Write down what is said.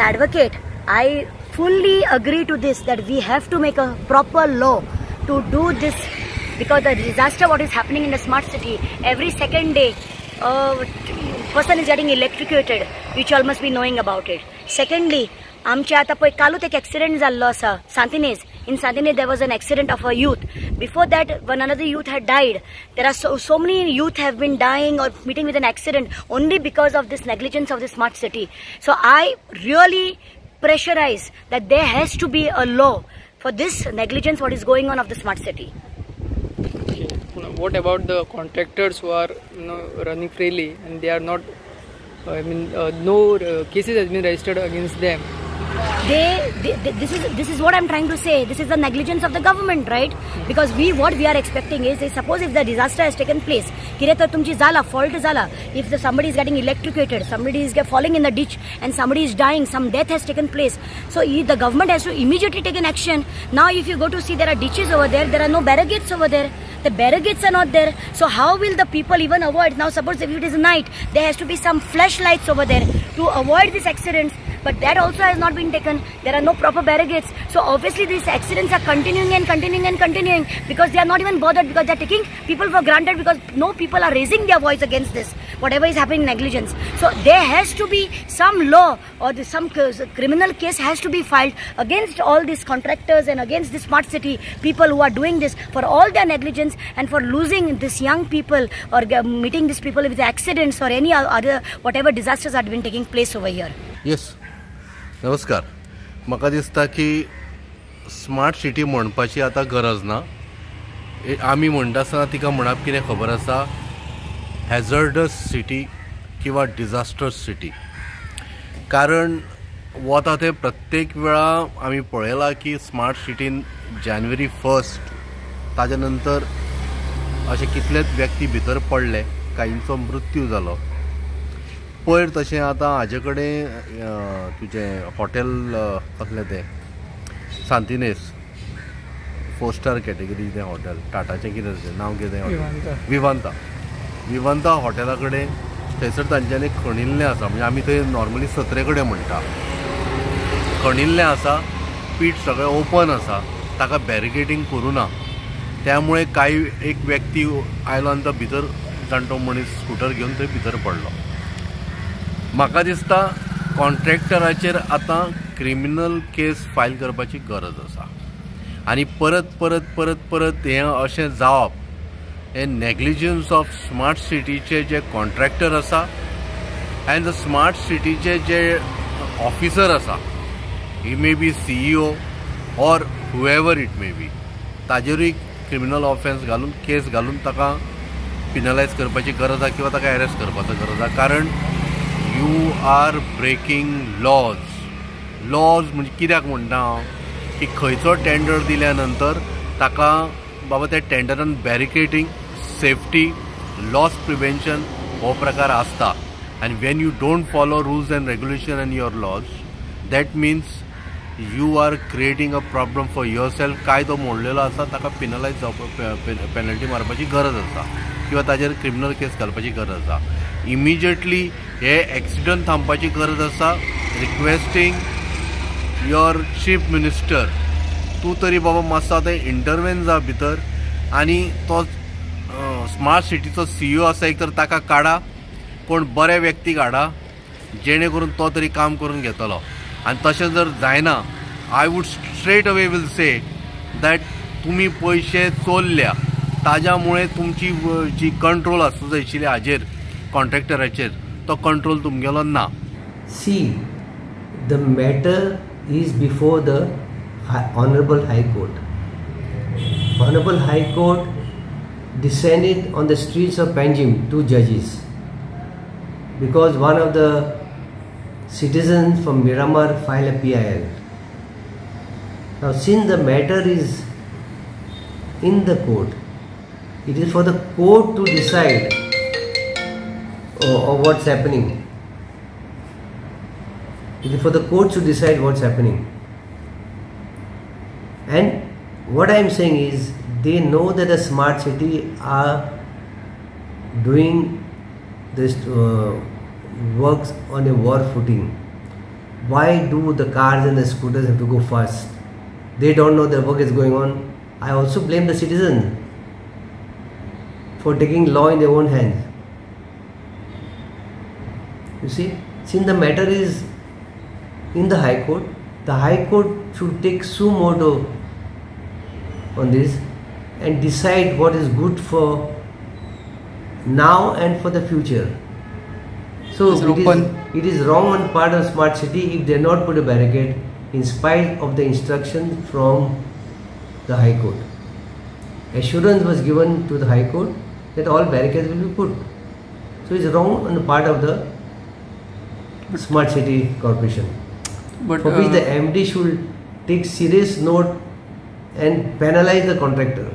advocate, I fully agree to this, that we have to make a proper law to do this, because the disaster what is happening in the smart city, every second day person is getting electrocuted, which all must be knowing about it. Secondly, आमच्या आता पळय कालूच एक accident जाल्लो आसा सांतिनेज. In Santinez there was an accident of a youth. Before that, when another youth had died, there are so many youth have been dying or meeting with an accident only because of this negligence of the smart city. So I really pressurize that there has to be a law for this negligence what is going on of the smart city. Okay. What about the contractors who are running freely and they are not? No cases has been registered against them. This is what I'm trying to say. This is the negligence of the government, right? Because what we are expecting is, suppose if the disaster has taken place, fault zala, if somebody is getting electrocuted, somebody is falling in the ditch, and somebody is dying, some death has taken place. So the government has to immediately take an action. Now if you go to see, there are ditches over there are no barricades over there. The barricades are not there. So how will the people even avoid? Now suppose if it is night, there has to be some flashlights over there to avoid these accidents. But that also has not been taken. There are no proper barricades. So obviously these accidents are continuing and continuing and continuing, because they are not even bothered, because they are taking people for granted, because no people are raising their voice against this, whatever is happening in negligence. So there has to be some law or some criminal case has to be filed against all these contractors and against the smart city people who are doing this for all their negligence and for losing these young people or meeting these people with accidents or any other whatever disasters have been taking place over here. Yes. नमस्कार. म्हाका दिसता की smart city म्हणपाची आतां गरज ना. आमी म्हणटा आसतना तिका म्हणप कितें खबर आसा, हॅझर्डस सिटी किंवा डिजास्टर सिटी. कारण वता ते प्रत्येक वेळा आमी पळयलां की स्मार्ट सिटीन जानेवारी 1 ताजे नंतर अशे कितलेच व्यक्ती भितर पडले, कांयंचो मृत्यू जालो. पयर तशें आतां हाजे कडेन तुजें हॉटेल कसलें तें सांतिनेज 4 स्टार कॅटेगरी तें हॉटेल, टाटाचें कितें तें नांव कितें, विवांता हॉटेला कडेन थंयसर तांच्यांनी खणिल्लें आसा. म्हणजे आमी थंय नॉर्मली सत्रे कडेन म्हणटा, खणिल्लें आसा. पीठ सगळें ओपन आसा, ताका बॅरिकेडींग करूं ना. त्यामुळे काही एक व्यक्ती आयलो आनी तो भितर जाणटो मनीस स्कूटर घेवन थंय भितर पडलो. म्हाका दिसता कॉन्ट्रॅक्टराचेर आतां क्रिमिनल केस फायल करपाची गरज आसा. आनी परत परत परत परत हें अशें जावप, हे नेग्लिजन्स ऑफ स्मार्ट सिटीचे जे कॉन्ट्रॅक्टर आसा एंड द स्मार्ट सिटीचे जे ऑफिसर आसा, he may be CEO or whoever it may be, ताजेरूय क्रिमिनल ऑफेन्स घालून केस घालून ताका पिनलायज करपाची गरज आसा किंवा ताका अरेस्ट करपाचो गरज आसा. कारण यू आर ब्रेकिंग लॉज म्हणजे कित्याक म्हणटा हांव की खंयचो टेंडर दिल्या नंतर ताका बाबा त्या टेंडरान बॅरिकेडिंग, सेफ्टी, लॉस प्रिव्हेंशन हो प्रकार आसता. आनी when you don't follow rules and regulation and your laws, that means you are creating a problem for yourself. कायदो मोडलेलो आसा, ताका पिनलायज जावपाक पेनल्टी मारपाची गरज आसा किंवा ताजेर क्रिमिनल केस घालपाची गरज आसा. इमिजिएटली हे एक्सिडंट थांबपाची गरज आसा. रिक्वेस्टिंग युअर चीफ मिनिस्टर, तूं तरी बाबा मातसो आतां इंटरवेन जा भितर आनी तो स्मार्ट सिटीचो CEO आसा एक तर ताका काडा, कोण बरे व्यक्ती हाडा जेणे करून तो तरी काम करून घेतलो. आनी तशें जर जायना, I would straight away will say that तुमी पयशे चोरल्या, ताज्या तुमची जी कंट्रोल आसूं जाय आशिल्ली हाजेर कॉन्ट्रॅक्टराचेर, तो कंट्रोल तुमगेलो ना. See the matter is before the Honorable High Court. Honorable High Court descended on the streets of Panjim, 2 judges, because one of the citizens from Miramar filed a PIL. Now since the matter is in the court, it is for the court to decide what's happening. It is for the courts to decide what's happening. And what I am saying is, they know that the smart city are doing this works on a war footing. why do the cars and the scooters have to go fast? They don't know the work is going on. I also blame the citizen for taking law in their own hands. You see, since the matter is in the High Court, the High Court should take suo motu on this and decide what is good for now and for the future. So it is wrong on part of Smart City if they not put a barricade in spite of the instruction from the High Court. Assurance was given to the High Court that all barricades will be put. So it is wrong on the part of the Smart City Corporation, But for which the MD should take serious note and penalize the contractor.